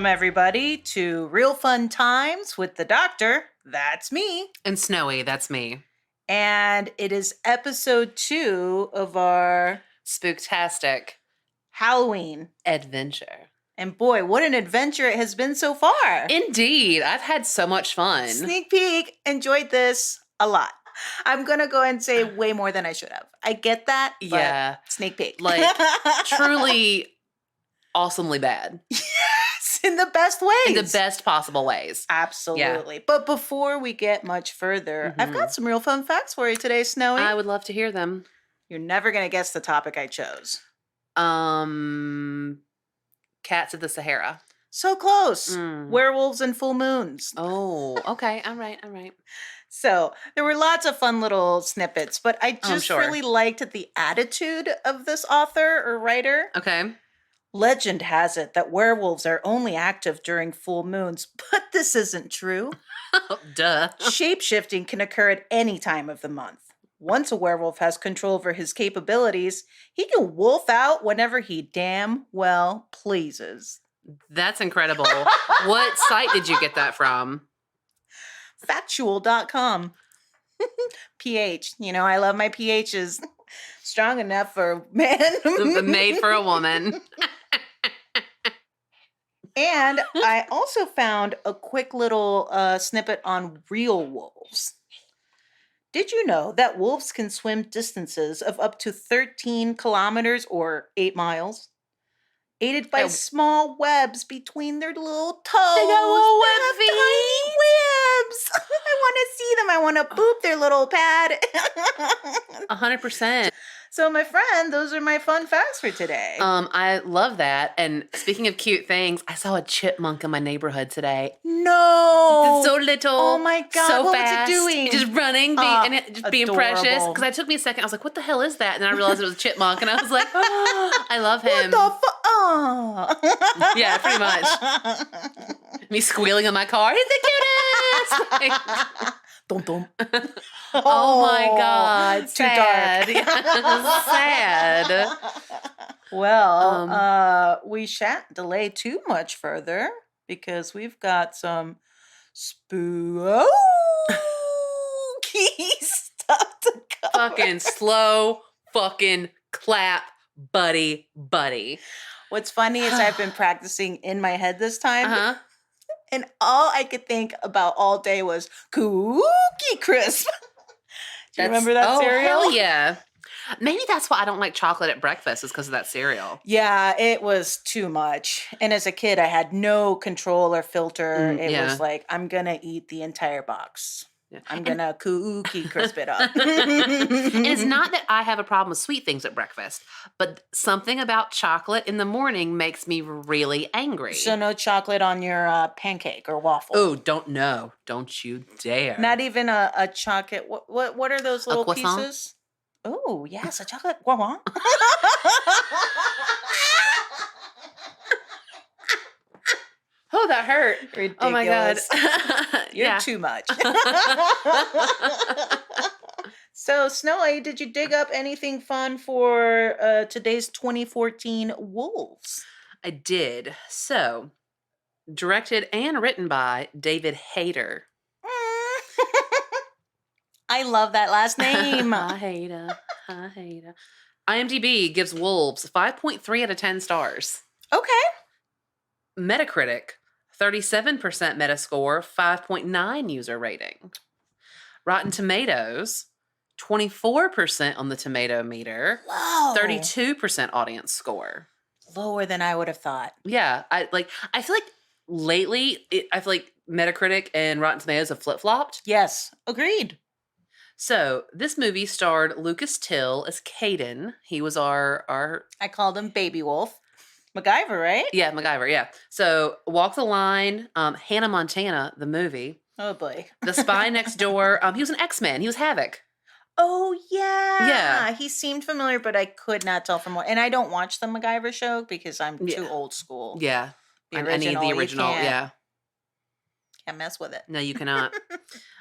everybody, to Real Fun Times with the Doctor. That's me. And Snowy, that's me. And it is episode 2 of our Spooktastic Halloween Adventure. And boy, what an adventure it has been so far. Indeed. I've had so much fun. Sneak peek. Enjoyed this a lot. I'm going to go ahead and say way more than I should have. I get that. But yeah. Sneak peek. Like, truly awesomely bad. Yes, in the best ways. In the best possible ways. Absolutely. Yeah. But before we get much further, I've got some real fun facts for you today, Snowy. I would love to hear them. You're never going to guess the topic I chose. Cats of the Sahara. So close. Werewolves and full moons. Oh, okay. All right. So there were lots of fun little snippets, but I just really liked the attitude of this author or writer. Okay. Legend has it that werewolves are only active during full moons, but this isn't true. Duh. Shape-shifting can occur at any time of the month. Once a werewolf has control over his capabilities, he can wolf out whenever he damn well pleases. That's incredible. What site did you get that from? Factual.com. PH. You know, I love my PHs. Strong enough for a man. Made for a woman. And I also found a quick little snippet on real wolves. Did you know that wolves can swim distances of up to 13 kilometers or 8 miles? Aided by small webs between their little toes. They got little web feet. Tiny webs. I want to see them. I want to boop their little pad. 100%. So, my friend, those are my fun facts for today. I love that. And speaking of cute things, I saw a chipmunk in my neighborhood today. No. So little. Oh my God. So what fast. was it doing? Just running, being precious. Because it took me a second. I was like, what the hell is that? And then I realized it was a chipmunk. And I was like, oh, I love him. What the Oh. Yeah, pretty much. Me squealing in my car. He's the cutest. Like, dum dum. Oh my God. Too dark. Sad. Well, we shan't delay too much further because we've got some spooky stuff to cover. Fucking slow fucking clap, buddy. What's funny is I've been practicing in my head this time. Uh-huh. And all I could think about all day was Cookie Crisp. Do you remember that cereal? Hell yeah. Maybe that's why I don't like chocolate at breakfast is because of that cereal. Yeah, it was too much. And as a kid, I had no control or filter. It was like, I'm going to eat the entire box. Yeah. I'm going to Cookie Crisp it up. And it's not that I have a problem with sweet things at breakfast, but something about chocolate in the morning makes me really angry. So no chocolate on your pancake or waffle? Oh, don't you dare. Not even a chocolate. What are those little pieces? Oh, yes, a chocolate guava. Oh, that hurt. Ridiculous. Oh, my God. You're too much. So, Snowy, did you dig up anything fun for today's 2014 Wolves? I did. So, directed and written by David Hayter. I love that last name. Hayter. IMDb gives Wolves 5.3 out of 10 stars. Okay. Metacritic, 37% Metascore, 5.9 user rating. Rotten Tomatoes, 24% on the tomato meter, Whoa. 32% audience score. Lower than I would have thought. Yeah, I feel like lately, I feel like Metacritic and Rotten Tomatoes have flip-flopped. Yes, agreed. So, this movie starred Lucas Till as Caden. He was our I called him Baby Wolf. MacGyver, right? Yeah, MacGyver, yeah. So, Walk the Line, Hannah Montana, the movie. Oh, boy. The Spy Next Door. He was an X-Man. He was Havoc. Oh, yeah. Yeah. He seemed familiar, but I could not tell from what. And I don't watch the MacGyver show because I'm too old school. Yeah. The I need the original, yeah. Can't mess with it. No, you cannot.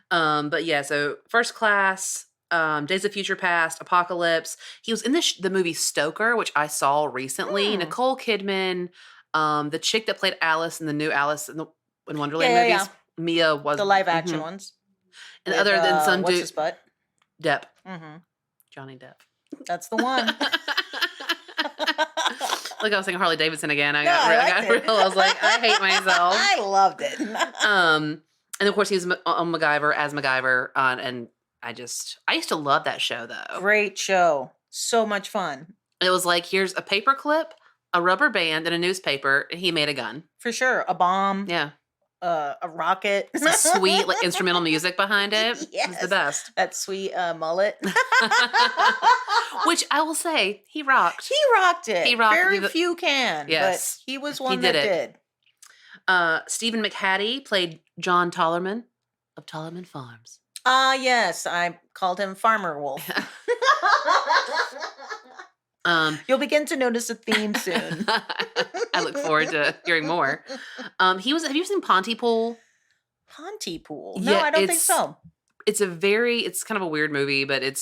But yeah, so First Class, Days of Future Past, Apocalypse. He was in the movie Stoker, which I saw recently. Nicole Kidman, The chick that played Alice in the new Alice in Wonderland Yeah, movies, Mia was the live action ones. and With, other than some what's dude, his butt? Depp, Mm-hmm. Johnny Depp. That's the one. Like I was saying Harley Davidson again. I No, got I liked real. it. I was like, I hate myself. I loved it. And of course he was on MacGyver as MacGyver, and I used to love that show though. Great show. So much fun. It was like, here's a paper clip, a rubber band, and a newspaper, and he made a gun. For sure. A bomb. Yeah. A rocket. Some sweet like instrumental music behind it. Yes. It was the best. That sweet mullet. Which I will say, he rocked. He rocked it. He rocked Very the- few can. Yes. But he was one did that it. did. Stephen McHattie played John Tollerman of Tollerman Farms. Yes. I called him Farmer Wolf. You'll begin to notice a theme soon. I look forward to hearing more. Have you ever seen Pontypool? Pontypool? No, Yeah, I don't think so. It's kind of a weird movie, but it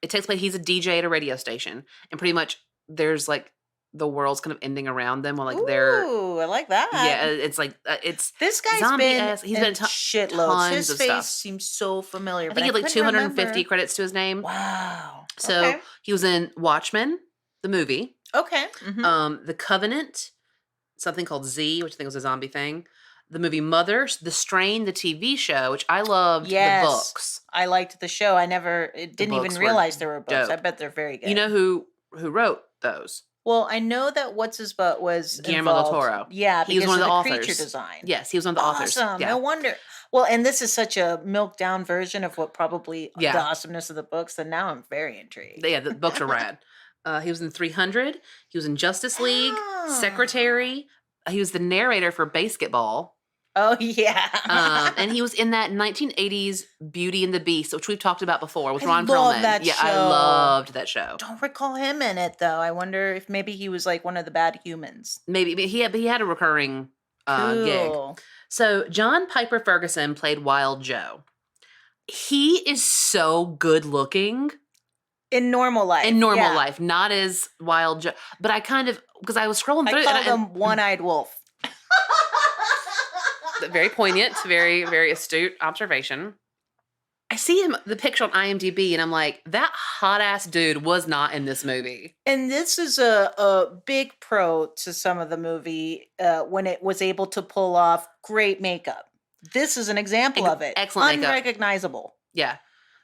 takes place, he's a DJ at a radio station, and pretty much there's like the world's kind of ending around them while like they're. Ooh, I like that. Yeah, it's like it's this guy's zombie-esque. He's been in shitloads. tons His of face stuff. seems so familiar. I think he had like couldn't 250 remember. credits to his name. Wow. So Okay. he was in Watchmen, the movie. Okay. Mhm. The Covenant, something called Z, which I think was a zombie thing. The movie Mother, The Strain, the TV show, which I loved. Yes. The books. I liked the show. Didn't even books were realize there were books. I dope. bet they're very good. You know who wrote those? Well, I know that what's his butt was Guillermo del involved. Toro. Yeah, He was because one of the creature authors. design. Yes, he was one of the authors. Awesome. Yeah. No wonder. Well, and this is such a milked down version of what probably Yeah. the awesomeness of the books. And now I'm very intrigued. Yeah, the books are rad. He was in 300. He was in Justice League, Secretary. He was the narrator for Basketball. Oh yeah. And he was in that 1980s Beauty and the Beast, which we've talked about before with I Ron love Perlman. that Yeah, I show. loved that show. Don't recall him in it though. I wonder if maybe he was like one of the bad humans. Maybe but he had a recurring gig. Cool. So John Piper Ferguson played Wild Joe. He is so good looking In normal life. in normal yeah. life, not as Wild Joe. But I kind of, because I was scrolling through I it, call them one-eyed wolf. very poignant, very, very astute observation. I see him, the picture on IMDb, and I'm like, that hot ass dude was not in this movie. And this is a big pro to some of the movie when it was able to pull off great makeup. This is an example of it. Excellent makeup. Unrecognizable. Yeah.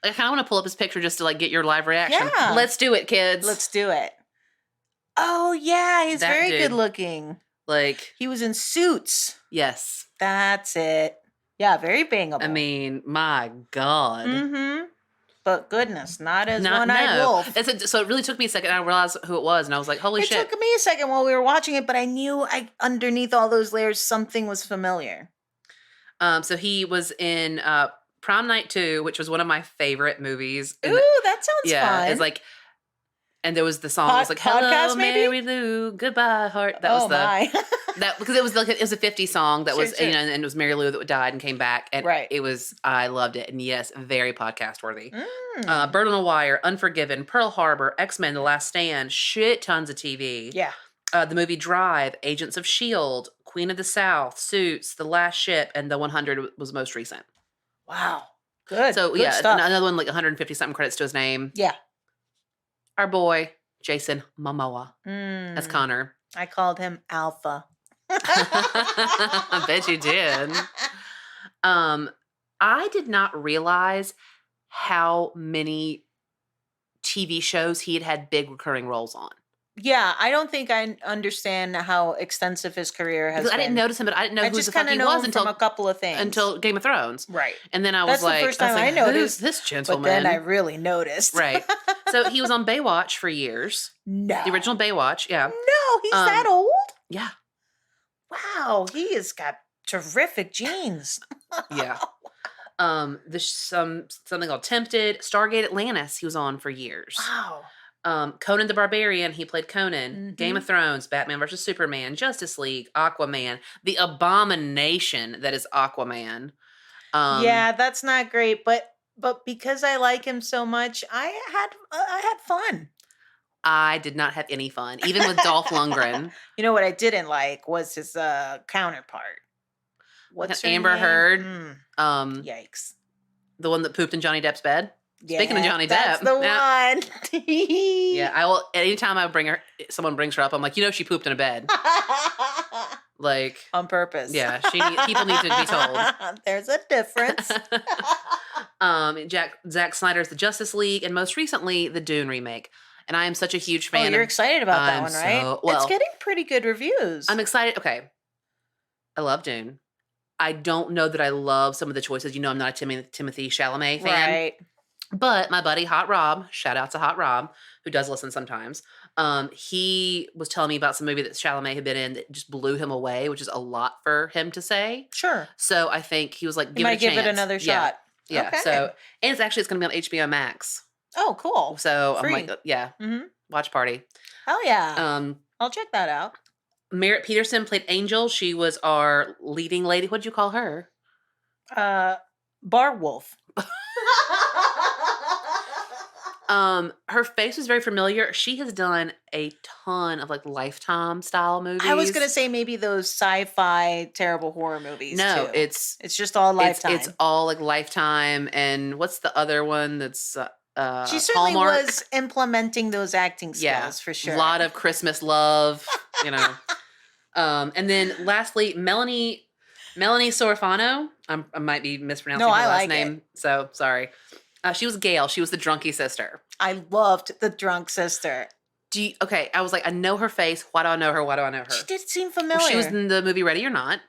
Like, I kind of want to pull up his picture just to like get your live reaction. Yeah. Let's do it, kids. Let's do it. Oh yeah, he's That very dude. good looking. Like, He was in Suits. yes. That's it. Yeah, very bangable. I mean, my God. Mm-hmm. But goodness, not as Not one-eyed no. wolf. So it really took me a second. I realized who it was, and I was like, "Holy It shit!" took me a second while we were watching it, but I knew underneath all those layers something was familiar. So he was in Prom Night 2, which was one of my favorite movies. Ooh, And that sounds yeah, fun. it's like, and there was the song. It was like, Podcast, "Hello, maybe? Mary Lou, goodbye, heart." That was my. that because it was like it was a 50s song that Sure, was sure. you know, and it was Mary Lou that died and came back, and Right. it was I loved it, and yes, very podcast worthy. Mm. Bird on a Wire, Unforgiven, Pearl Harbor, X-Men: The Last Stand, shit tons of TV. Yeah. The movie Drive, Agents of S.H.I.E.L.D., Queen of the South, Suits, The Last Ship, and The 100 was most recent. Wow. Good. So, Good yeah, stuff. another one, like 150 something credits to his name. Yeah. Our boy, Jason Momoa. Mm. That's Connor. I called him Alpha. I bet you did. I did not realize how many TV shows he had big recurring roles on. Yeah, I don't think I understand how extensive his career has Because been. I didn't notice him, but I didn't know I who the just fuck kind of he know was him from a couple of things. until Game of Thrones. Right. And then I That's was like, the first time I who's noticed. this But gentleman? then I really noticed. Right. So he was on Baywatch for years. No. The original Baywatch, yeah. No, he's that old? Yeah. Wow, he has got terrific genes. Yeah. There's something called Tempted, Stargate Atlantis he was on for years. Wow. Conan the Barbarian, he played Conan. Game Mhm. of Thrones, Batman versus Superman, Justice League, Aquaman, the abomination that is Aquaman. Yeah, that's not great, but because I like him so much, I had fun. I did not have any fun, even with Dolph Lundgren. You know what I didn't like was his counterpart. What's her Amber name? Heard. Yikes. The one that pooped in Johnny Depp's bed. Yeah, Speaking of Johnny that's Depp, the yeah. one. Yeah, I will. Anytime someone brings her up, I'm like, she pooped in a bed. Like on purpose. Yeah, people need to be told. There's a difference. Zack Snyder's The Justice League, and most recently, the Dune remake. And I am such a huge fan. Oh, you're excited about that one, right? It's getting pretty good reviews. I'm excited. Okay. I love Dune. I don't know that I love some of the choices. I'm not a Timothée Chalamet fan. Right. But my buddy Hot Rob, shout out to Hot Rob, who does listen sometimes. He was telling me about some movie that Chalamet had been in that just blew him away, which is a lot for him to say. Sure. So I think he was like, give it another shot. Yeah. Okay. So, and it's going to be on HBO Max. Oh, cool. So Free. I'm like, yeah. Mm-hmm. Watch party. Oh yeah. I'll check that out. Merritt Peterson played Angel. She was our leading lady. What'd you call her? Bar Wolf. Her face was very familiar. She has done a ton of like Lifetime style movies. I was gonna say maybe those sci-fi terrible horror movies. No, too. it's just all Lifetime. It's all like Lifetime. And what's the other one that's she certainly Hallmark? was implementing those acting skills for sure. A lot of Christmas love, and then lastly, Melanie Sorfano. I might be mispronouncing her last name, so sorry. She was Gail. She was the drunkie sister. I loved the drunk sister. Okay, I was like, I know her face. Why do I know her? She did seem familiar. Well, she was in the movie Ready or Not.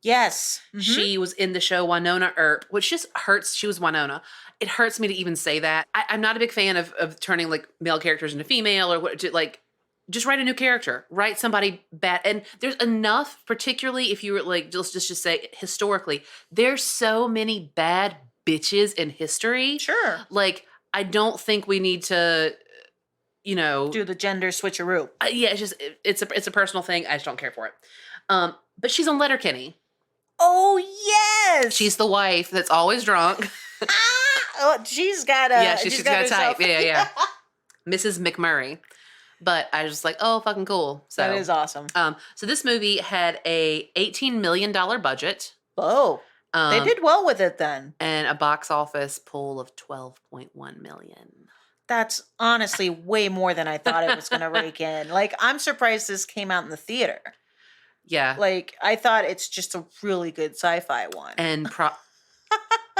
Yes. Mm-hmm. She was in the show Winona Earp, which just hurts. She was Winona. It hurts me to even say that. I'm not a big fan of turning like male characters into female or just write a new character. Write somebody bad. And there's enough, particularly if you were like, just say historically, there's so many bad bitches in history. Sure. Like, I don't think we need to, do the gender switcheroo. Yeah, it's a personal thing. I just don't care for it. But she's on Letterkenny. Oh yes, she's the wife that's always drunk. She's got a she's got a type. Yeah. Mrs. McMurray. But I was just like, oh, fucking cool. So that is awesome. So this movie had a $18 million budget. Oh, they did well with it then. And a box office pull of $12.1 million. That's honestly way more than I thought it was going to rake in. Like, I'm surprised this came out in the theater. Yeah. Like, I thought it's just a really good sci-fi one. And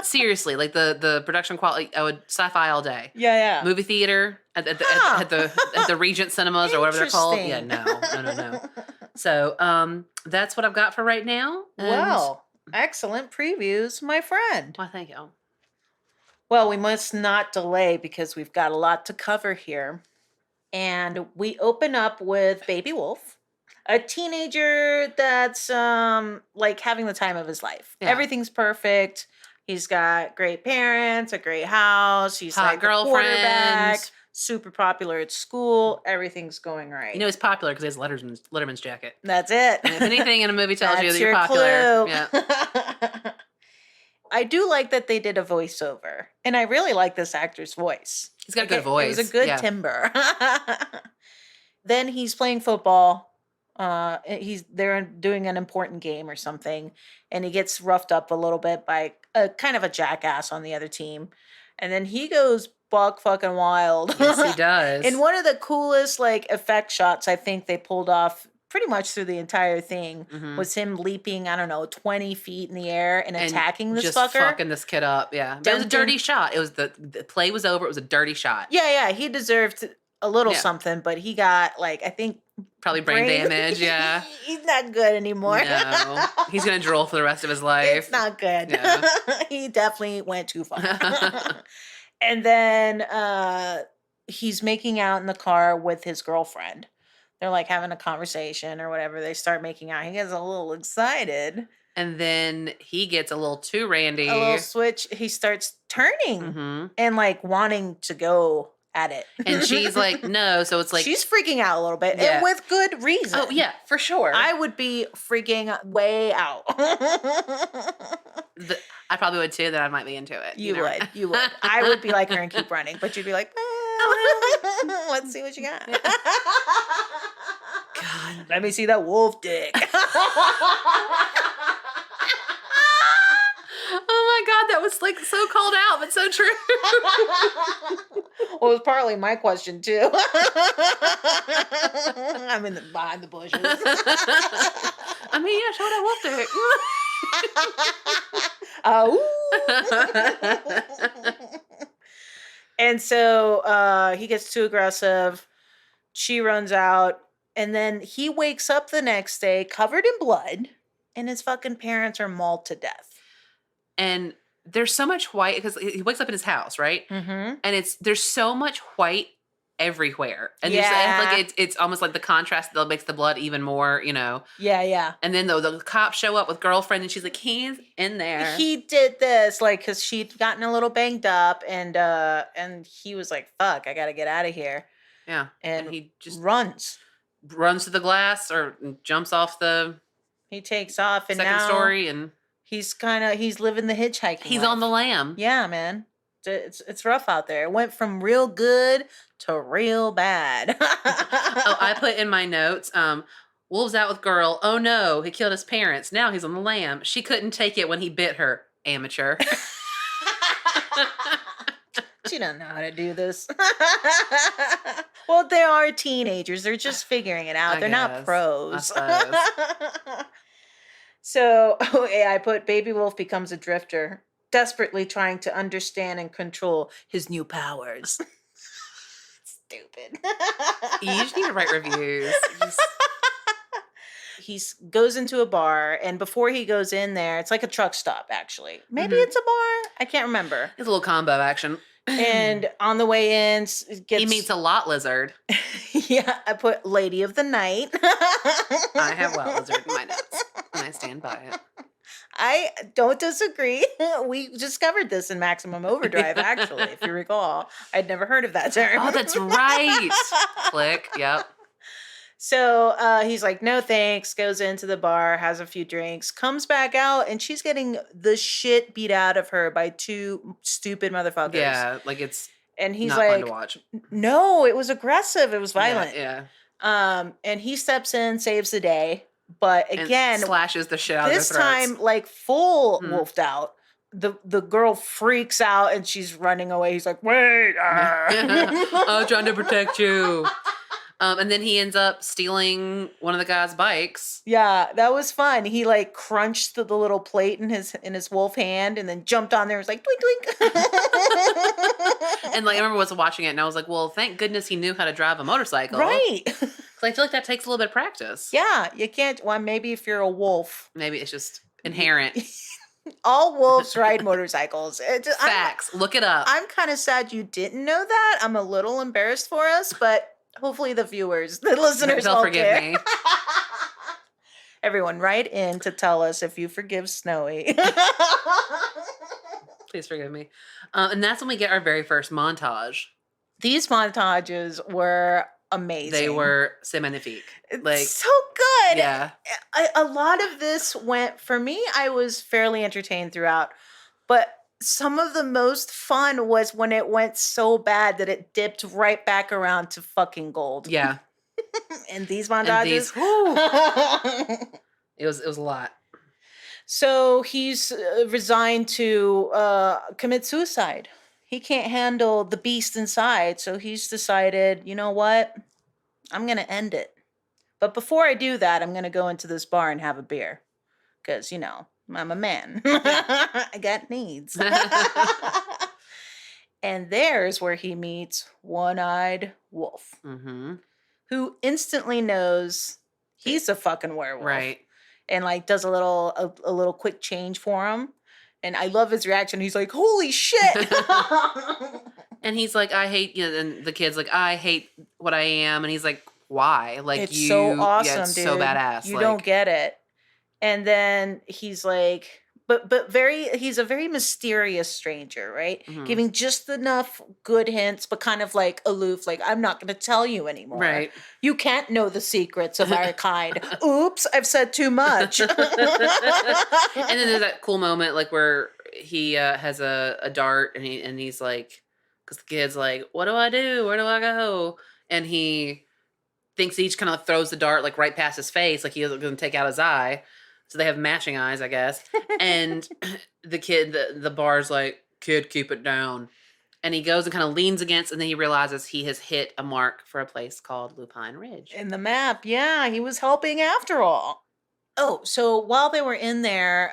seriously, like the production quality, I would sci-fi all day. Yeah. Movie theater at the Regent Cinemas or whatever they're called. Yeah, no. So, that's what I've got for right now. Wow. Excellent previews, my friend. Well, thank you. Well, we must not delay because we've got a lot to cover here. And we open up with Baby Wolf, a teenager that's like having the time of his life. Yeah. Everything's perfect. He's got great parents, a great house. He's hot like a quarterback, super popular at school. Everything's going right. He's popular because he has Letterman's jacket. That's it. And if anything in a movie tells you that you're popular. Yeah. I do like that they did a voiceover, and I really like this actor's voice. He's got a good voice. It was a good timbre. Then he's playing football. They're doing an important game or something, and he gets roughed up a little bit by a kind of a jackass on the other team, and then he goes buck fucking wild. Yes, he does. And one of the coolest effect shots I think they pulled off pretty much through the entire thing was him leaping, 20 feet in the air and attacking this just fucker. Fucking this kid up, yeah. But it was a dirty shot. It was the play was over. It was a dirty shot. Yeah. He deserved a little something, but he got I think probably brain damage. Yeah, he's not good anymore. No, he's gonna drool for the rest of his life. It's not good. Yeah. He definitely went too far. And then he's making out in the car with his girlfriend. They're having a conversation or whatever. They start making out. He gets a little excited. And then he gets a little too randy. A little switch. He starts turning and wanting to go at it. And she's like, no. So it's she's freaking out a little bit. Yeah. And with good reason. Oh, yeah, for sure. I would be freaking way out. I probably would too, then I might be into it. You would. I would be like her and keep running. But you'd be like, Let's see what you got. God. Let me see that wolf dick. Oh my God, that was like so called out, but so true. Well, it was partly my question too. I'm behind the bushes. I mean, yeah, show that wolf dick. And so he gets too aggressive. She runs out. And then he wakes up the next day covered in blood. And his fucking parents are mauled to death. And there's so much white because he wakes up in his house, right? Mm-hmm. And there's so much white everywhere. And it's almost like the contrast that makes the blood even more, Yeah. And then the cops show up with girlfriend and she's like, he's in there. He did this like because she'd gotten a little banged up and he was like, fuck, I gotta get out of here. Yeah. And he just runs to the glass or jumps off the he takes off and second now story and he's living the hitchhiking he's life. on the lam. Yeah, man. It's rough out there. It went from real good to real bad. Oh, I put in my notes, wolves out with girl. Oh no, he killed his parents. Now he's on the lam. She couldn't take it when he bit her. Amateur. She doesn't know how to do this. Well, they are teenagers. They're just figuring it out. They're not pros. So I put baby wolf becomes a drifter, desperately trying to understand and control his new powers. Stupid. You just need to write reviews. He goes into a bar, and before he goes in there, it's like a truck stop, actually. Maybe it's a bar? I can't remember. It's a little combo action. And on the way in, he meets a lot lizard. Yeah, I put lady of the night. I have lot lizard in my notes, and I stand by it. I don't disagree. We discovered this in Maximum Overdrive, actually, if you recall. I'd never heard of that term. Oh, that's right. Click. Yep. So he's like, no thanks, goes into the bar, has a few drinks, comes back out, and she's getting the shit beat out of her by two stupid motherfuckers. Yeah, like it's and he's not like, fun to watch. No, it was aggressive. It was violent. Yeah. And he steps in, saves the day. But again, and slashes the shit out of their throats. This time, like full wolfed out. The girl freaks out and she's running away. He's like, wait. I'm trying to protect you. And then he ends up stealing one of the guy's bikes. Yeah, that was fun. He like crunched the little plate in his wolf hand and then jumped on there and was like, twink, twink. And like I remember was watching it and I was like, well, thank goodness he knew how to drive a motorcycle. Right. Because I feel like that takes a little bit of practice. Yeah, you can't. Well, maybe if you're a wolf. Maybe it's just inherent. All wolves ride motorcycles. Facts. Look it up. I'm kind of sad you didn't know that. I'm a little embarrassed for us, but hopefully the listeners they'll forgive me. Everyone, write in to tell us if you forgive Snowy. Please forgive me. And that's when we get our very first montage. These montages were amazing. They were magnifique. Like so good. Yeah. A lot of this went, for me, I was fairly entertained throughout, but some of the most fun was when it went so bad that it dipped right back around to fucking gold. Yeah. And these montages. It was a lot. So he's resigned to commit suicide. He can't handle the beast inside. So he's decided, you know what? I'm going to end it. But before I do that, I'm going to go into this bar and have a beer. Because, I'm a man. I got needs. And there's where he meets One-Eyed Wolf. Mm-hmm. Who instantly knows he's a fucking werewolf. Right. And like does a little quick change for him. And I love his reaction. He's like, holy shit. And he's like, I hate, and the kid's like, I hate what I am. And he's like, why? Like, it's so awesome, yeah, it's dude. so badass. You don't get it. And then he's like, he's a very mysterious stranger, right? Mm-hmm. Giving just enough good hints, but kind of like aloof, like, I'm not going to tell you anymore. Right. You can't know the secrets of our kind. Oops, I've said too much. And then there's that cool moment, like, where he has a dart and he's like because the kid's like, what do I do? Where do I go? And he thinks he each kind of throws the dart like right past his face, like he's going to take out his eye. So they have matching eyes, I guess. And the kid, the bar's like, kid, keep it down. And he goes and kind of leans against, and then he realizes he has hit a mark for a place called Lupine Ridge. In the map, yeah, he was helping after all. Oh, so while they were in there,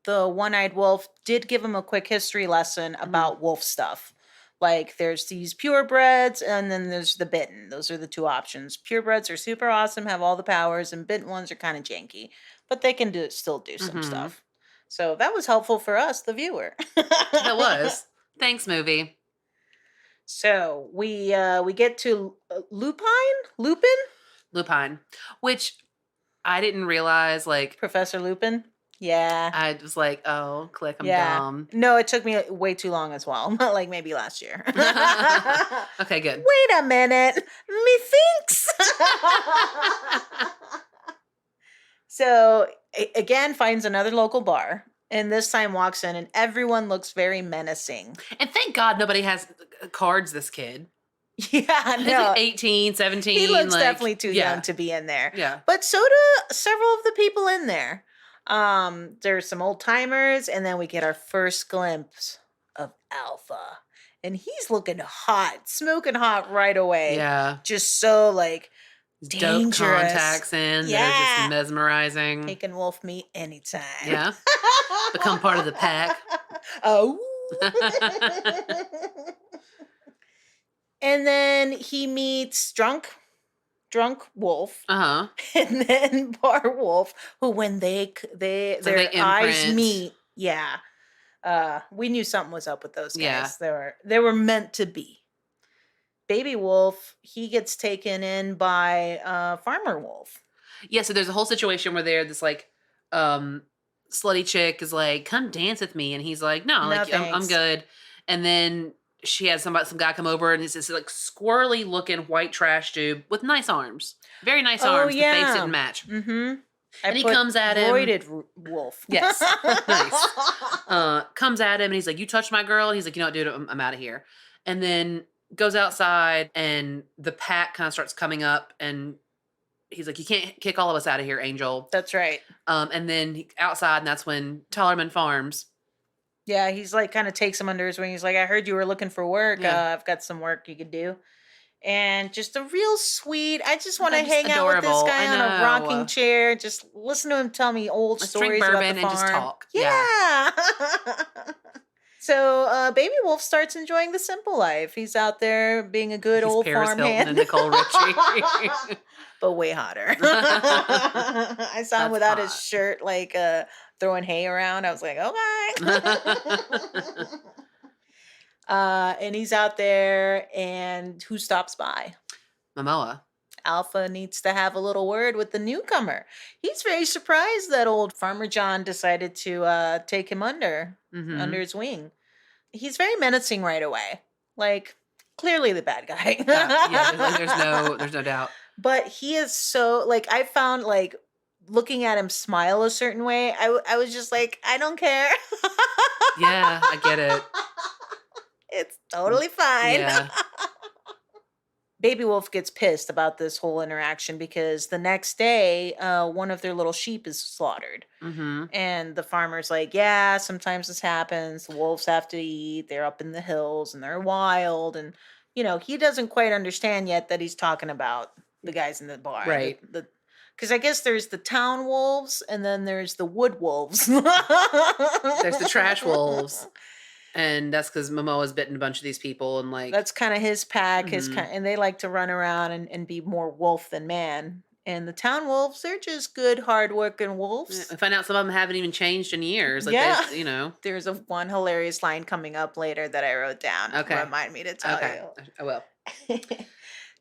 the one-eyed wolf did give him a quick history lesson about wolf stuff. Like, there's these purebreds, and then there's the bitten. Those are the two options. Purebreds are super awesome, have all the powers, and bitten ones are kind of janky, but they can still do some stuff. So that was helpful for us, the viewer. That was. Thanks, movie. So we get to Lupin, which I didn't realize. Like Professor Lupin. Yeah, I was like, oh, click, I'm dumb. No, it took me way too long as well. Not like maybe last year. Okay, good. Wait a minute, methinks. So again, finds another local bar. And this time walks in and everyone looks very menacing. And thank God nobody has cards, this kid. Yeah, He's no. like 18, 17. He looks definitely too young to be in there. Yeah. But so do several of the people in there. There's some old timers, and then we get our first glimpse of Alpha. And he's looking hot, smoking hot right away. Yeah. Just so like dangerous. Dope contacts in that are just mesmerizing. Taking wolf meat anytime. Yeah. Become part of the pack. Oh. And then he meets drunk wolf. Uh-huh. And then bar wolf, who when their eyes meet, we knew something was up with those guys. Yeah. They were meant to be. Baby wolf, he gets taken in by farmer wolf. Yeah, so there's a whole situation where this like slutty chick is like, come dance with me, and he's like, no, like I'm good. And then she has some guy come over, and it's this like squirrely looking white trash dude with nice arms, very nice arms. Yeah. The face didn't match. Mm-hmm. And he comes at him. Roided wolf. Yes, nice. Comes at him, and he's like, "You touched my girl." And he's like, "You know what, dude? I'm out of here." And then goes outside, and the pack kind of starts coming up, and he's like, "You can't kick all of us out of here, Angel." That's right. And then outside, and that's when Tallerman Farms. Yeah, he's like kind of takes him under his wing. He's like, I heard you were looking for work. Yeah. I've got some work you could do. And just a real sweet, I just want to hang adorable. out with this guy on a rocking chair. Just listen to him tell me old stories drink bourbon about the farm. and just talk. Yeah. So Baby Wolf starts enjoying the simple life. He's out there being a good old Paris farm Hilton hand. and Nicole Richie. But way hotter. I saw him without his hot. shirt, like throwing hay around. I was like, okay. And he's out there, and who stops by? Momoa. Alpha needs to have a little word with the newcomer. He's very surprised that old Farmer John decided to take him under his wing. He's very menacing right away. Like, clearly the bad guy. There's no doubt. But he is so, like, I found, like, looking at him smile a certain way, I was just like, I don't care. Yeah, I get it. It's totally fine. Yeah. Baby Wolf gets pissed about this whole interaction because the next day, one of their little sheep is slaughtered. Mm-hmm. And the farmer's like, yeah, sometimes this happens. The wolves have to eat. They're up in the hills and they're wild. And, you know, he doesn't quite understand yet that he's talking about the guys in the bar. Right. Because I guess there's the town wolves and then there's the wood wolves. There's the trash wolves. And that's because Momoa's bitten a bunch of these people, and like that's kind of his pack. And they like to run around and be more wolf than man. And the town wolves, they're just good, hardworking wolves. I find out some of them haven't even changed in years. Like you know, there's one hilarious line coming up later that I wrote down. Okay, remind me to tell you. I will.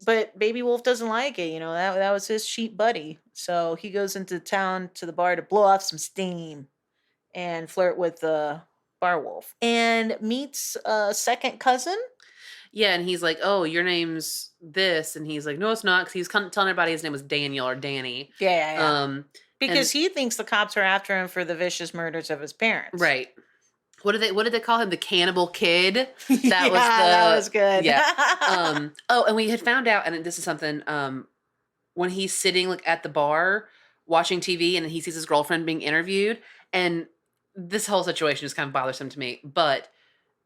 But Baby Wolf doesn't like it. You know, that was his sheep buddy. So he goes into town to the bar to blow off some steam and flirt with the bar wolf and meets a second cousin. Yeah, and he's like, "Oh, your name's this," and he's like, "No, it's not," because he was telling everybody his name was Daniel or Danny. Yeah. Because he thinks the cops are after him for the vicious murders of his parents. Right. what did they call him? The cannibal kid. That was good. Yeah. Oh, and we had found out, and this is something. When he's sitting like at the bar watching TV, and he sees his girlfriend being interviewed, and this whole situation is kind of bothersome to me. But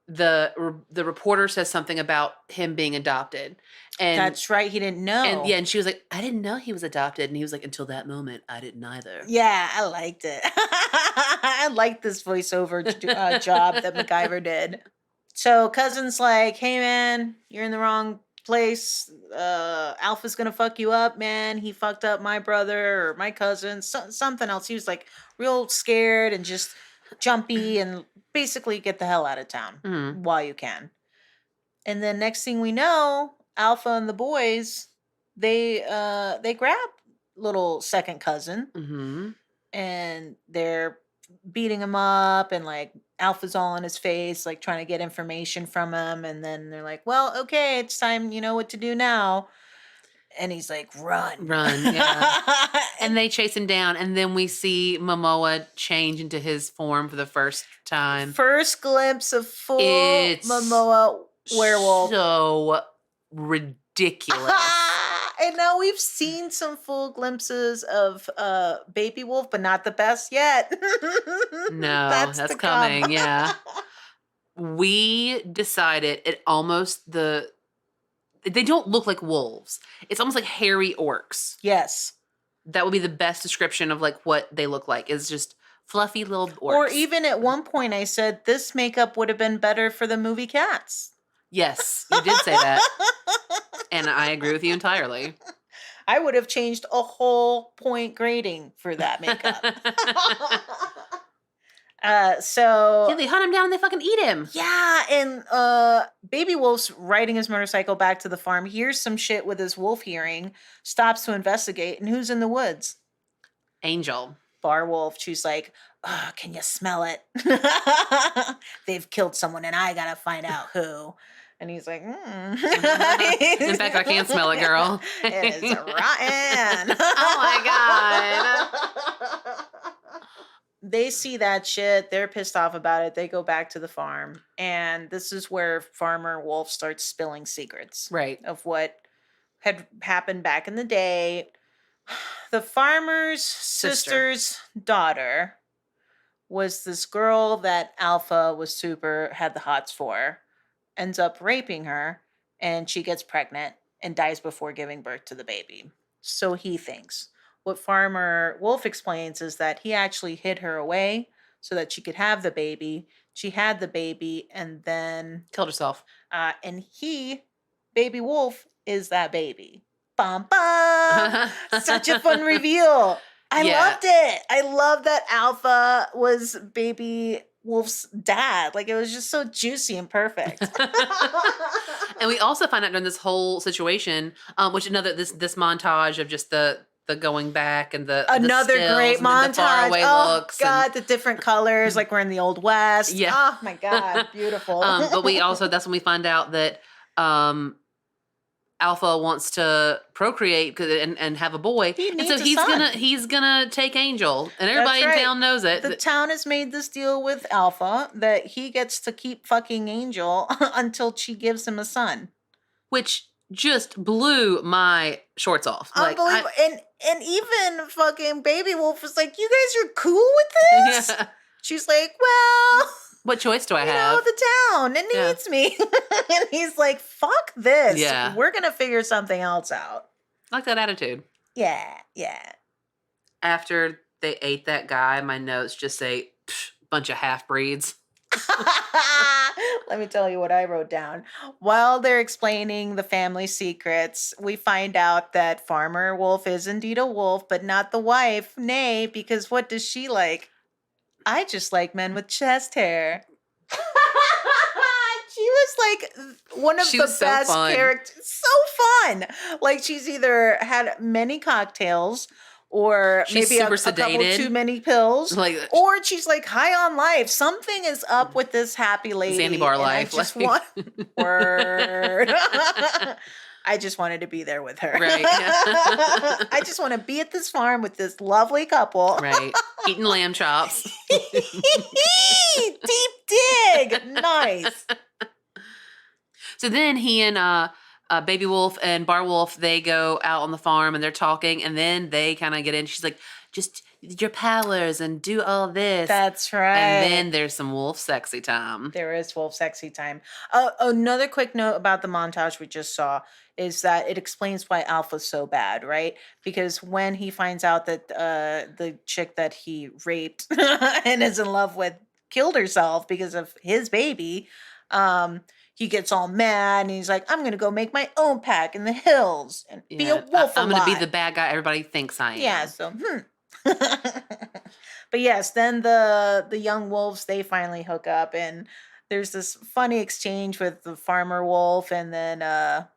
the reporter says something about him being adopted, and That's right. He didn't know. and yeah, and she was like, I didn't know he was adopted, and he was like, until that moment, I didn't either. Yeah, I liked it. I liked this voiceover job that MacGyver did. So cousin's like, hey man, you're in the wrong place. Alpha's gonna fuck you up, man. He fucked up my brother or my cousin, something else. He was like real scared and just jumpy and basically get the hell out of town while you can. And then next thing we know, Alpha and the boys, they grab little second cousin and they're beating him up, and like Alpha's all in his face, like trying to get information from him. And then they're like, well, okay, it's time, you know what to do now. And he's like, run. Yeah. And they chase him down, and then we see Momoa change into his form for the first time. First glimpse of full Momoa werewolf. So ridiculous. And now we've seen some full glimpses of baby wolf, but not the best yet. No, that's coming. Yeah. We decided they don't look like wolves. It's almost like hairy orcs. Yes. That would be the best description of like what they look like, is just fluffy little orcs. Or even at one point I said this makeup would have been better for the movie Cats. Yes, you did say that. And I agree with you entirely. I would have changed a whole point grading for that makeup. So yeah, they hunt him down and they fucking eat him. Yeah, and Baby Wolf's riding his motorcycle back to the farm, hears some shit with his wolf hearing, stops to investigate, and who's in the woods? Angel. Bar Wolf. She's like, oh, can you smell it? They've killed someone and I gotta find out who. And he's like, In fact, I can't smell it, girl. It's rotten. Oh my God. They see that shit. They're pissed off about it. They go back to the farm. And this is where Farmer Wolf starts spilling secrets. Right. Of what had happened back in the day. The farmer's sister's daughter was this girl that Alpha had the hots for. Ends up raping her, and she gets pregnant and dies before giving birth to the baby. So he thinks. What Farmer Wolf explains is that he actually hid her away so that she could have the baby. She had the baby and then killed herself. And Baby Wolf, is that baby. Bum bum! Such a fun reveal. I loved it. I love that Alpha was Baby Wolf's dad. Like, it was just so juicy and perfect. And we also find out during this whole situation, which this montage of just the going back and another great montage. The faraway looks. God, the different colors, like we're in the Old West. Yeah. Oh my God, beautiful. But that's when we find out that Alpha wants to procreate and have a boy, and so he's gonna take Angel, and everybody in town knows it. The town has made this deal with Alpha that he gets to keep fucking Angel until she gives him a son, which just blew my shorts off. Unbelievable. And even fucking Baby Wolf was like, "You guys are cool with this?" Yeah. She's like, "Well, what choice do I have? The town, it needs me." And he's like, fuck this. Yeah. We're going to figure something else out. I like that attitude. Yeah. After they ate that guy, my notes just say, bunch of half-breeds. Let me tell you what I wrote down. While they're explaining the family secrets, we find out that Farmer Wolf is indeed a wolf, but not the wife. Nay, because what does she like? I just like men with chest hair. She was like one of the best characters. So fun. Like, she's either had many cocktails or she's maybe super a couple too many pills. Or she's like high on life. Something is up with this happy lady. Sandy bar life. I just want word. I just wanted to be there with her. Right. Yeah. I just want to be at this farm with this lovely couple. Right. Eating lamb chops. Deep dish. Nice. So then he and Baby Wolf and Bar Wolf, they go out on the farm and they're talking, and then they kind of get in. She's like, just your powers and do all this. That's right. And then there's some wolf sexy time. There is wolf sexy time. Another quick note about the montage we just saw is that it explains why Alpha's so bad, right? Because when he finds out that the chick that he raped and is in love with killed herself because of his baby, he gets all mad and he's like, I'm going to go make my own pack in the hills and be a wolf I'm going to be alive. the bad guy everybody thinks I am. Yeah, so, But yes, then the young wolves, they finally hook up, and there's this funny exchange with the farmer wolf and then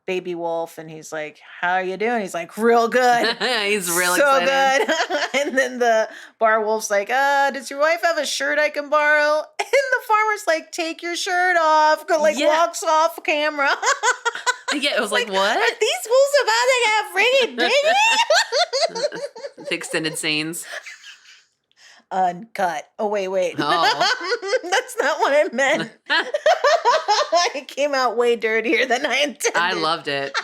baby wolf, and he's like, how are you doing? He's like, real good. He's really so excited. good. And then the bar wolf's like, does your wife have a shirt I can borrow? And the farmer's like, take your shirt off. Walks off camera. Yeah, it was like what? Are these wolves about to have ringy dingy? The extended scenes. Uncut. Oh, wait. Oh. That's not what I meant. It came out way dirtier than I intended. I loved it.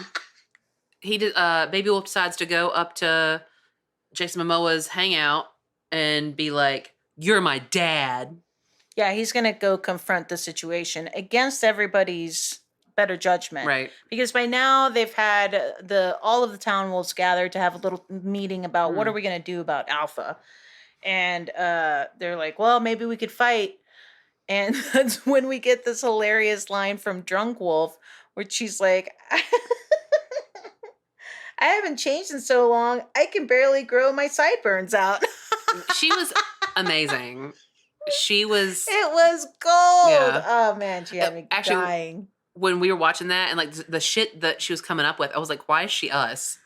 He did. Baby Wolf decides to go up to Jason Momoa's hangout and be like, "You're my dad." Yeah, he's gonna go confront the situation against everybody's better judgment, right? Because by now they've had all of the town wolves gathered to have a little meeting about what are we gonna do about Alpha. And they're like, well, maybe we could fight. And that's when we get this hilarious line from Drunk Wolf, where she's like, I haven't changed in so long, I can barely grow my sideburns out. She was amazing. It was gold. Yeah. Oh, man, she had me dying. When we were watching that and like the shit that she was coming up with, I was like, why is she us?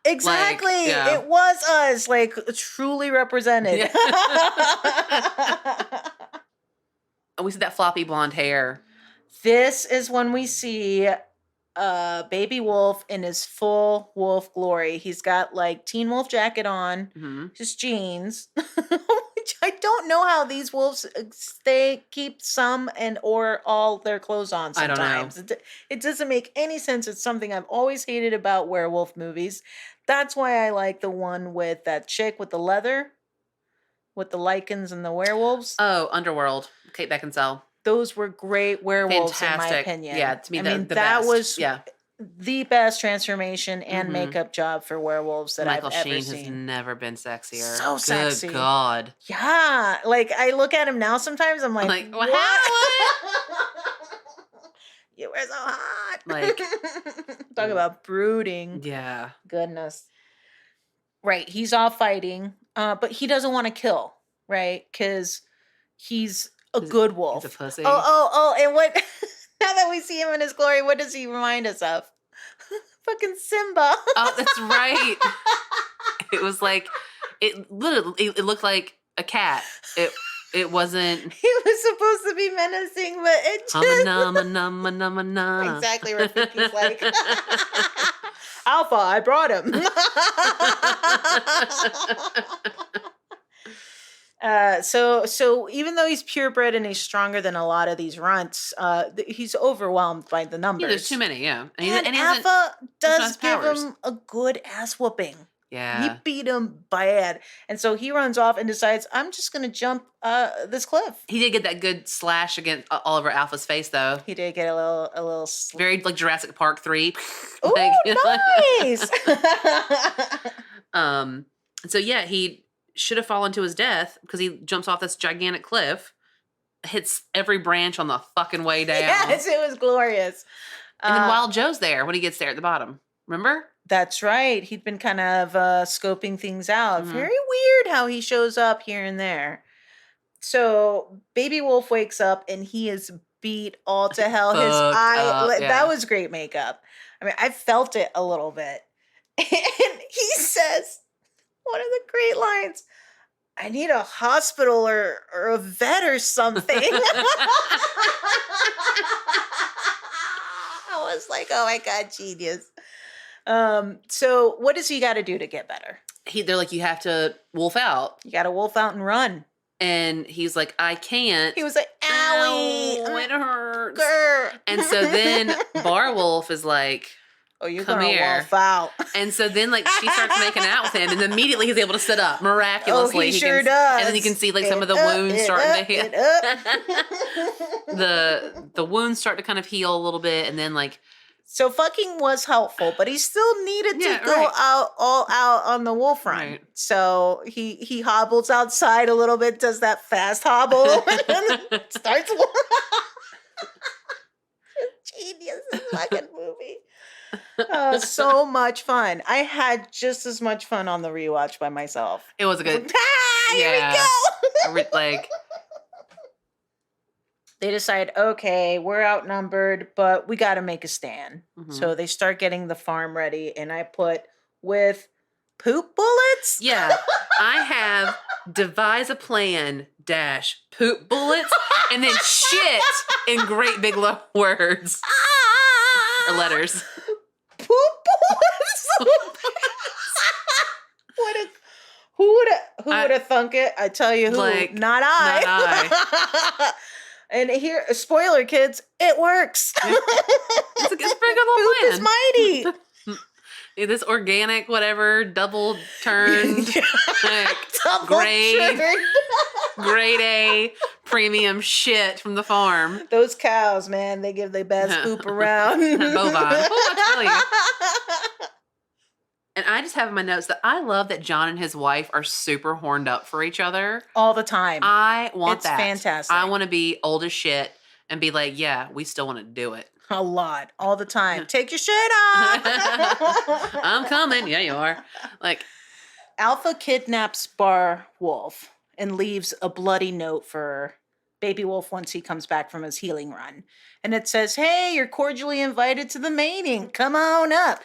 Exactly. Like, yeah. It was us, like truly represented. Yeah. And we see that floppy blonde hair. This is when we see Baby Wolf in his full wolf glory. He's got like Teen Wolf jacket on, just jeans. Which I don't know how these wolves keep some and or all their clothes on sometimes. I don't know. It doesn't make any sense. It's something I've always hated about werewolf movies. That's why I like the one with that chick with the leather, with the lycans and the werewolves. Oh, Underworld, Kate Beckinsale. Those were great werewolves, fantastic. In my opinion. Yeah, to me, that best. Was yeah. the best transformation and makeup job for werewolves that Michael I've ever Sheen seen. has never been sexier. So sexy. Good God. Yeah. Like, I look at him now sometimes, I'm like what? You were so hot. Like, talk about brooding. Yeah. Goodness. Right. He's off fighting, but he doesn't want to kill, right? Because he's a good wolf. He's a pussy. Oh, and what, now that we see him in his glory, what does he remind us of? Fucking Simba. Oh, that's right. It was like, it looked like a cat. It wasn't. He was supposed to be menacing, but it just. Exactly what Fiki's like. Alpha, I brought him. So even though he's purebred and he's stronger than a lot of these runts, he's overwhelmed by the numbers. Yeah, there's too many, yeah. And Alpha does give him a good ass whooping. Yeah. He beat him bad. And so he runs off and decides, I'm just going to jump this cliff. He did get that good slash against all over Alpha's face, though. He did get a little very like Jurassic Park 3. Oh, like, nice. So yeah, he should have fallen to his death because he jumps off this gigantic cliff, hits every branch on the fucking way down. Yes, it was glorious. And then Wild Joe's there when he gets there at the bottom. Remember? That's right. He'd been kind of scoping things out. Very weird how he shows up here and there. So Baby Wolf wakes up and he is beat all to hell. His eye, that was great makeup. I mean, I felt it a little bit. And he says, one of the great lines, I need a hospital or a vet or something. I was like, oh my God, genius. So what does he got to do to get better? They're like, you have to wolf out. You got to wolf out and run. And he's like, I can't. He was like, ow. Owie. it hurts. Grr. And so then Barwolf is like, oh, you're come gonna here. wolf out. And so then, like, she starts making out with him, and immediately he's able to sit up miraculously. Oh, he sure does. And then you can see like some of the wounds starting to heal. the wounds start to kind of heal a little bit, and then like. So fucking was helpful, but he still needed to go right. all out on the wolf run. Right. So he hobbles outside a little bit, does that fast hobble, and then starts. Genius fucking movie. Oh, so much fun. I had just as much fun on the rewatch by myself. It was a good. Here we go. Like. They decide, okay, we're outnumbered, but we got to make a stand. Mm-hmm. So they start getting the farm ready, and I put with poop bullets. Yeah, I have devise a plan - poop bullets, and then shit in great big words or letters. Poop bullets. Who would have thunk it? I tell you who. Like, not I. Not I. And here, spoiler, kids, it works. It's a pretty good little Poop is mighty. This organic, whatever, double turn, like, Double grade turned. A premium shit from the farm. Those cows, man, they give their best poop around. Bovine. Oh, I tell you. And I just have in my notes that I love that John and his wife are super horned up for each other. All the time. I want it's that. Fantastic. I want to be old as shit and be like, yeah, we still want to do it. A lot. All the time. Take your shit off. I'm coming. Yeah, you are. Like, Alpha kidnaps Bar Wolf and leaves a bloody note for Baby Wolf once he comes back from his healing run. And it says, hey, you're cordially invited to the mating. Come on up.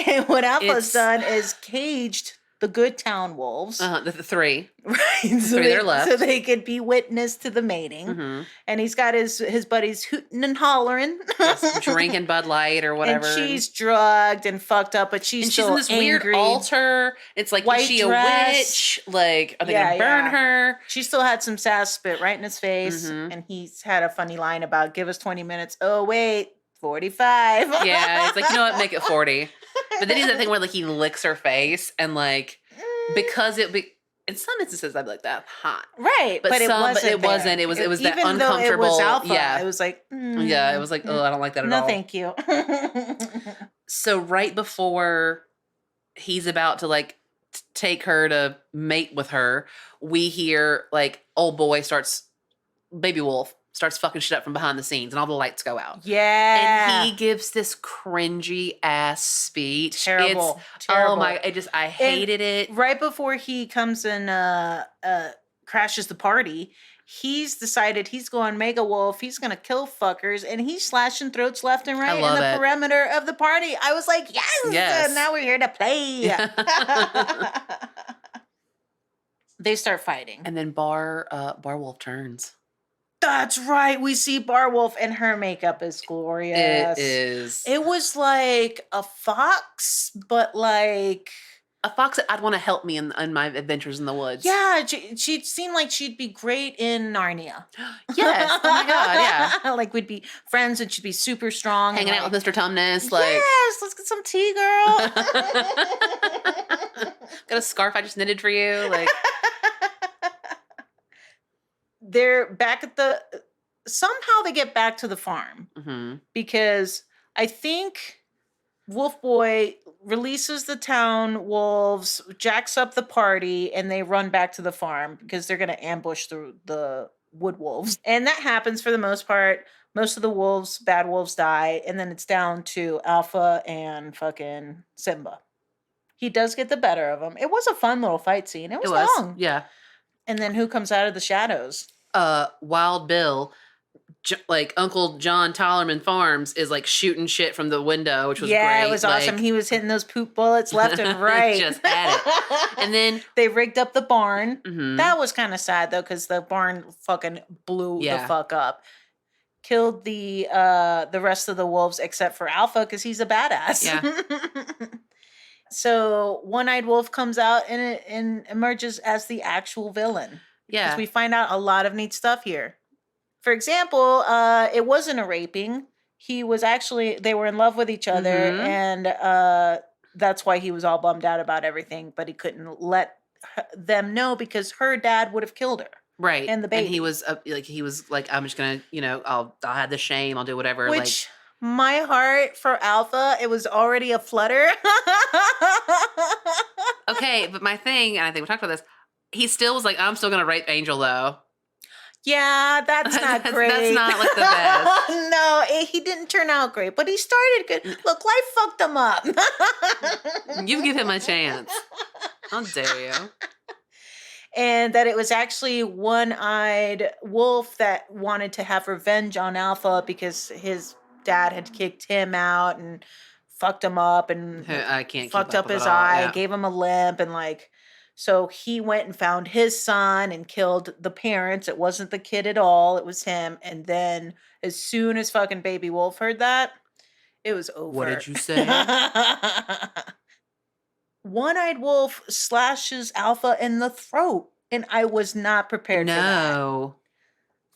And what Alpha's done is caged the good town wolves. The three. Right. The three that are left. So they could be witness to the mating. Mm-hmm. And he's got his buddies hooting and hollering. Just drinking Bud Light or whatever. And she's drugged and fucked up, but she's still in this angry. weird altar. It's like, White is she dress. a witch? Like, are they going to burn her? She still had some sass spit right in his face. Mm-hmm. And he's had a funny line about, give us 20 minutes. Oh, wait, 45. Yeah, it's like, you know what, make it 40. But then he's that thing where like he licks her face and like, because in some instances I'd be like, that's hot. Right. But it wasn't. It was that even uncomfortable. Though it was alpha, yeah. it was like, yeah, it was like, oh, I don't like that at all. No, thank you. So right before he's about to like take her to mate with her, we hear like Baby Wolf starts fucking shit up from behind the scenes and all the lights go out. Yeah. And he gives this cringy ass speech. Terrible. Oh my, I hated it. Right before he comes and crashes the party, he's decided he's going mega wolf. He's going to kill fuckers, and he's slashing throats left and right in the perimeter of the party. I was like, yes. And now we're here to play. They start fighting. And then Bar Wolf turns. That's right. We see Bar Wolf, and her makeup is glorious. It is. It was like a fox, but like a fox that I'd want to help me in my adventures in the woods. Yeah, she seemed like she'd be great in Narnia. Yes. Oh my God, yeah. Like we'd be friends and she'd be super strong. Hanging out with Mr. Tumnus. Like, yes, let's get some tea, girl. Got a scarf I just knitted for you. Like, they're back at somehow they get back to the farm because I think Wolf Boy releases the town wolves, jacks up the party, and they run back to the farm because they're going to ambush the wood wolves. And that happens for the most part. Most of the bad wolves die, and then it's down to Alpha and fucking Simba. He does get the better of him. It was a fun little fight scene. It was long. Yeah. And then who comes out of the shadows? Wild Bill. Like Uncle John Tollerman Farms is like shooting shit from the window, which was great. Yeah, it was awesome. He was hitting those poop bullets left and right. Just had it. And then they rigged up the barn. That was kind of sad though, because the barn fucking blew the fuck up. Killed the rest of the wolves except for Alpha because he's a badass. Yeah. So One-Eyed Wolf comes out and emerges as the actual villain. Yeah. Because we find out a lot of neat stuff here. For example, it wasn't a raping. He was actually, they were in love with each other, Mhm. and that's why he was all bummed out about everything, but he couldn't let them know because her dad would have killed her Right. and the And baby. he was like, I'm just gonna, I'll have the shame, I'll do whatever. Like, Which, my heart for Alpha, it was already a flutter. okay, but my thing, and I think we talked about this, he still was like, I'm still gonna rape Angel though. Yeah, that's not That's great. not like the best. No, he didn't turn out great, but he started good. Look, life fucked him up. You give him a chance. How dare you? And that it was actually one-eyed wolf that wanted to have revenge on Alpha because his dad had kicked him out and fucked him up and I can't keep fucked up up with it his all. eye, Yeah. gave him a limp, and like, so he went and found his son and killed the parents. It wasn't the kid at all, it was him. And then as soon as fucking baby wolf heard that, it was over. What did you say? One-eyed wolf slashes Alpha in the throat, and I was not prepared for that. No.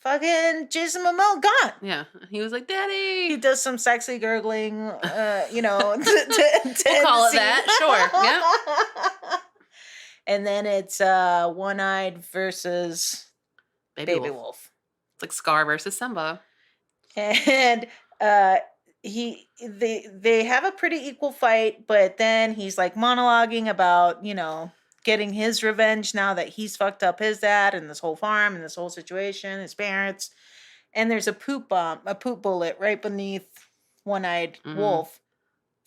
Fucking Jason Momoa gone. Yeah. He was like, He Daddy. does some sexy gurgling, We'll call it that. Sure. Yeah. And then it's one-eyed versus baby wolf. It's like Scar versus Simba. And they have a pretty equal fight, but then he's like monologuing about, getting his revenge now that he's fucked up his dad and this whole farm and this whole situation, his parents. And there's a poop bullet right beneath one-eyed wolf.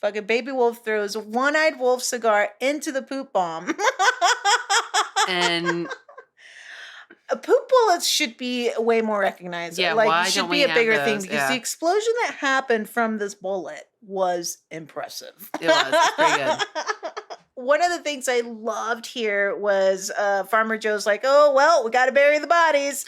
Fucking baby wolf throws one-eyed wolf cigar into the poop bomb. And poop bullets should be way more recognized. Yeah, like why it should don't be we a have bigger those? thing because Yeah. the explosion that happened from this bullet was impressive. It was. It's pretty good. One of the things I loved here was Farmer Joe's like, oh, well, we got to bury the bodies.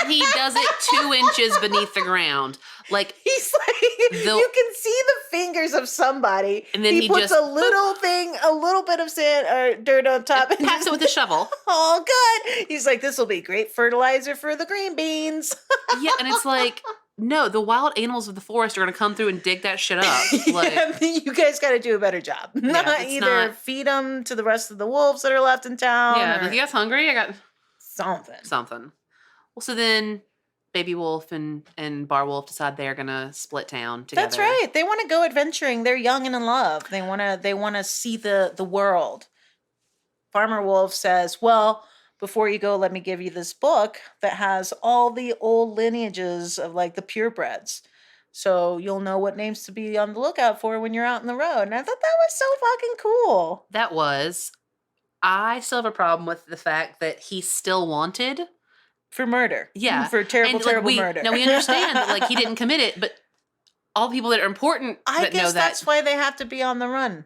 And he does it 2 inches beneath the ground. Like, He's like, you can see the fingers of somebody. And then he puts just- a little bit of sand or dirt on top. And taps it with a shovel. Oh, good. He's like, this will be great fertilizer for the green beans. Yeah, and it's like, no, the wild animals of the forest are going to come through and dig that shit up. Like, Yeah, you guys got to do a better job. it's Either not- feed them to the rest of the wolves that are left in town. yeah, or if you guys hungry? I got something. Well, so then Baby Wolf and Bar Wolf decide they're going to split town together. That's right. They want to go adventuring. They're young and in love. They want to see the world. Farmer Wolf says, well, before you go, let me give you this book that has all the old lineages of like the purebreds. So you'll know what names to be on the lookout for when you're out in the road. And I thought that was so fucking cool. That was. I still have a problem with the fact that he's still wanted. For murder. Yeah. For terrible, And, like, terrible murder. Now, we understand that, like, he didn't commit it, but all the people that are important I that know guess that. that's why they have to be on the run.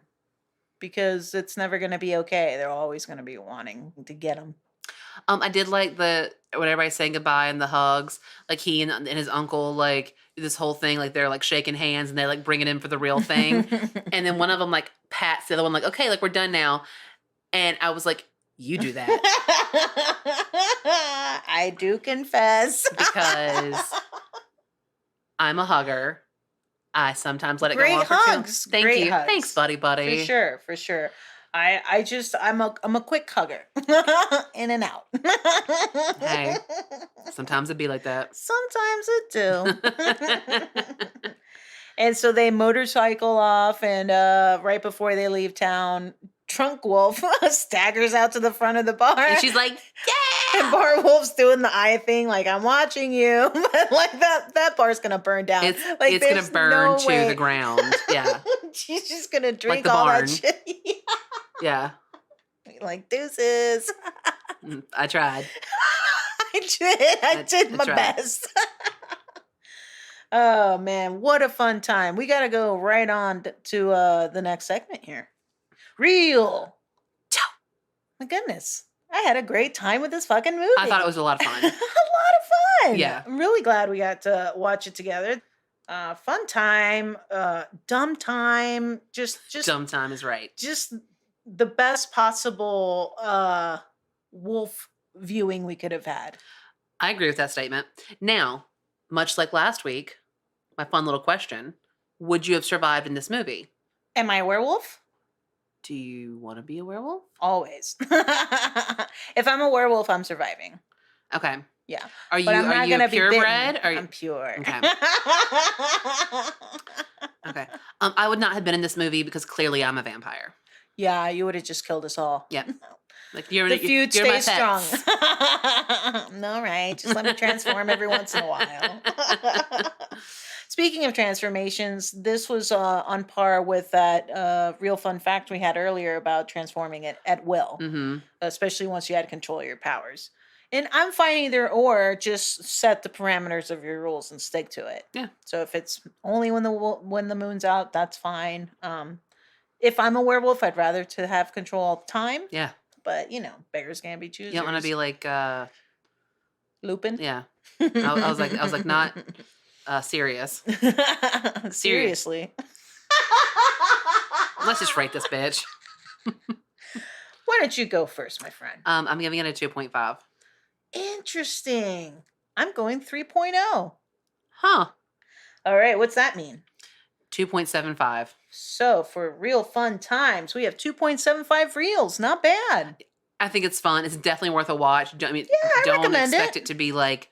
Because it's never going to be okay. They're always going to be wanting to get them. I did like when everybody's saying goodbye and the hugs, like he and his uncle, like this whole thing, like they're like shaking hands and they like bring it in for the real thing. And then one of them like pats the other one, like, okay, like we're done now. And I was like, you do that. I do confess. Because I'm a hugger. I sometimes let it Great go on for hugs. too. Thank Great you. hugs. Thanks, buddy. For sure. I'm a quick hugger. In and out. Hey. Sometimes it'd be like that. Sometimes it do. And so they motorcycle off, and right before they leave town, Trunk Wolf staggers out to the front of the bar. And she's like, yeah! And Bar Wolf's doing the eye thing, like, I'm watching you. But like that bar's gonna burn down. It's like, gonna there's burn no to way. the ground. Yeah. She's just gonna drink the all barn. that shit. Yeah. Like, deuces. I tried. I did my tried. best. Oh man, what a fun time. We gotta go right on to the next segment here. Real. My goodness. I had a great time with this fucking movie. I thought it was a lot of fun. A lot of fun. Yeah. I'm really glad we got to watch it together. Fun time, dumb time, just Dumb time is right. just the best possible wolf viewing we could have had. I agree with that statement. Now, much like last week, my fun little question, would you have survived in this movie? Am I a werewolf? Do you want to be a werewolf? Always. If I'm a werewolf, I'm surviving. Okay. Yeah. Are But you I'm not are you gonna be purebred? bitten. Are you I'm pure. Okay. Okay. I would not have been in this movie because clearly I'm a vampire. Yeah, you would have just killed us all. Yeah. Like you're The feud you're my stays strong. pets. All right, just let me transform every once in a while. Speaking of transformations, this was on par with that real fun fact we had earlier about transforming it at will, Mm-hmm. especially once you had control of your powers. And I'm fine either or. Just set the parameters of your rules and stick to it. Yeah. So if it's only when the moon's out, that's fine. If I'm a werewolf, I'd rather to have control all the time. Yeah. But beggars can't be choosers. You don't want to be like Lupin. yeah. I was like not serious. Seriously. Let's just rate this bitch. Why don't you go first, my friend? I'm giving it a 2.5. Interesting. I'm going 3.0. Huh. All right, what's that mean? 2.75. So for real fun times, we have 2.75 reels. Not bad. I think it's fun. It's definitely worth a watch. I mean, I don't recommend expect it. it to be like.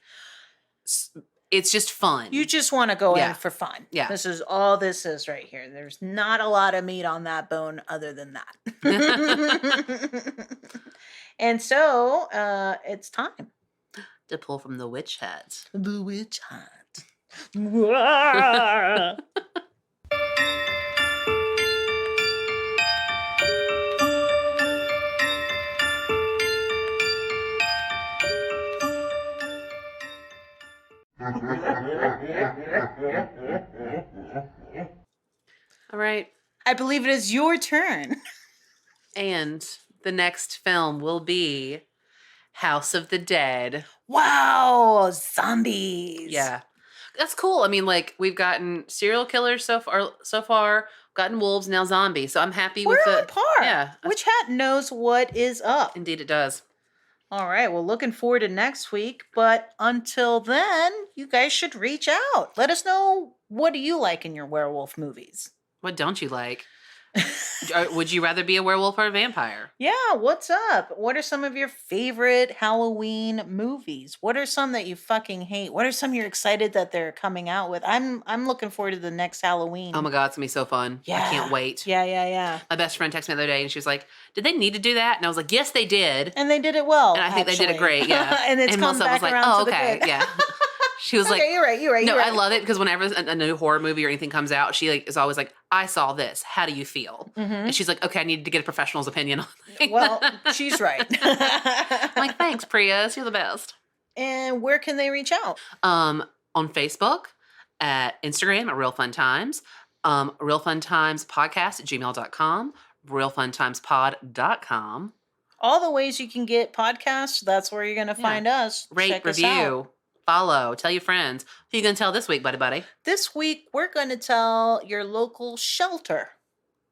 It's just fun. You just want to go Yeah. in for fun. Yeah. This is all this is right here. There's not a lot of meat on that bone other than that. And so it's time. to pull from the witch hat. The witch hat. All right. I believe it is your turn. And the next film will be House of the Dead. Wow, zombies. Yeah. That's cool. I mean, like, we've gotten serial killers so far, gotten wolves, now zombies. So I'm happy We're with on par. Yeah. Witch Hat knows what is up. Indeed it does. All right. Well, looking forward to next week. But until then, you guys should reach out. Let us know, what do you like in your werewolf movies? What don't you like? Would you rather be a werewolf or a vampire? Yeah, what's up? What are some of your favorite Halloween movies? What are some that you fucking hate? What are some you're excited that they're coming out with? I'm looking forward to the next Halloween. Oh my God, it's going to be so fun. Yeah. I can't wait. Yeah. My best friend texted me the other day and she was like, did they need to do that? And I was like, yes, they did. And they did it well. And I think they did it great, yeah. And it's come Melissa back was like, around oh, to the okay, good. yeah. She was Okay, like, you're right. no, you're I right. love it because whenever a new horror movie or anything comes out, she is always like, I saw this. How do you feel? Mhm. And she's like, okay, I need to get a professional's opinion on it. Well, she's right. I'm like, thanks, Priya. You're the best. And where can they reach out? On Facebook, at Instagram at Real Fun Times, Real Fun Times Podcast at gmail.com, realfuntimespod.com. All the ways you can get podcasts, that's where you're going to find us. Rate, Check us out. review, follow, tell your friends. Who you going to tell this week, buddy? This week, we're going to tell your local shelter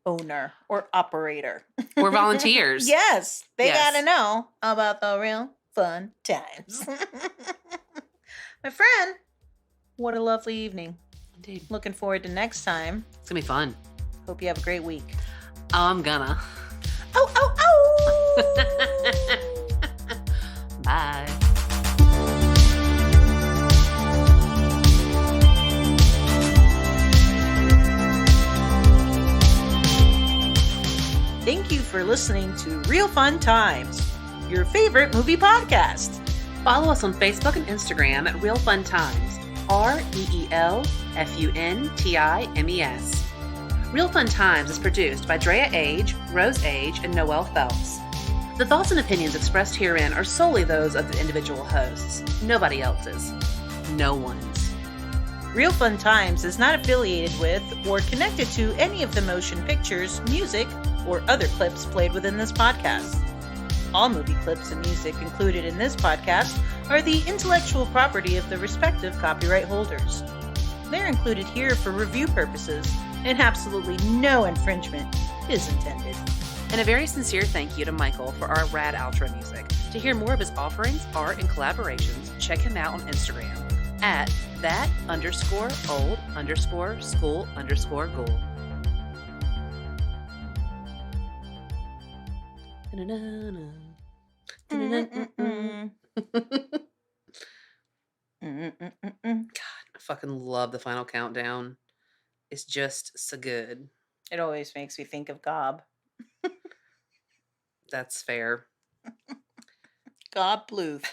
owner or operator. Or volunteers. Yes, they Yes. got to know about the real fun times. My friend, what a lovely evening. Indeed. Looking forward to next time. It's going to be fun. Hope you have a great week. Oh, I'm gonna. Oh, oh, oh! Bye. Thank you for listening to Real Fun Times, your favorite movie podcast. Follow us on Facebook and Instagram at Real Fun Times. REELFUNTIMES. Real Fun Times is produced by Drea Age, Rose Age, and Noelle Phelps. The thoughts and opinions expressed herein are solely those of the individual hosts. Nobody else's. No one's. Real Fun Times is not affiliated with or connected to any of the motion pictures, music, or other clips played within this podcast. All movie clips and music included in this podcast are the intellectual property of the respective copyright holders. They're included here for review purposes, and absolutely no infringement is intended. And a very sincere thank you to Michael for our rad outro music. To hear more of his offerings, art, and collaborations, check him out on Instagram at that_old_school_ghoul. Mm-mm-mm. Mm-mm-mm-mm. I fucking love the final countdown. It's just so good. It always makes me think of Gob. That's fair. Gob Bluth.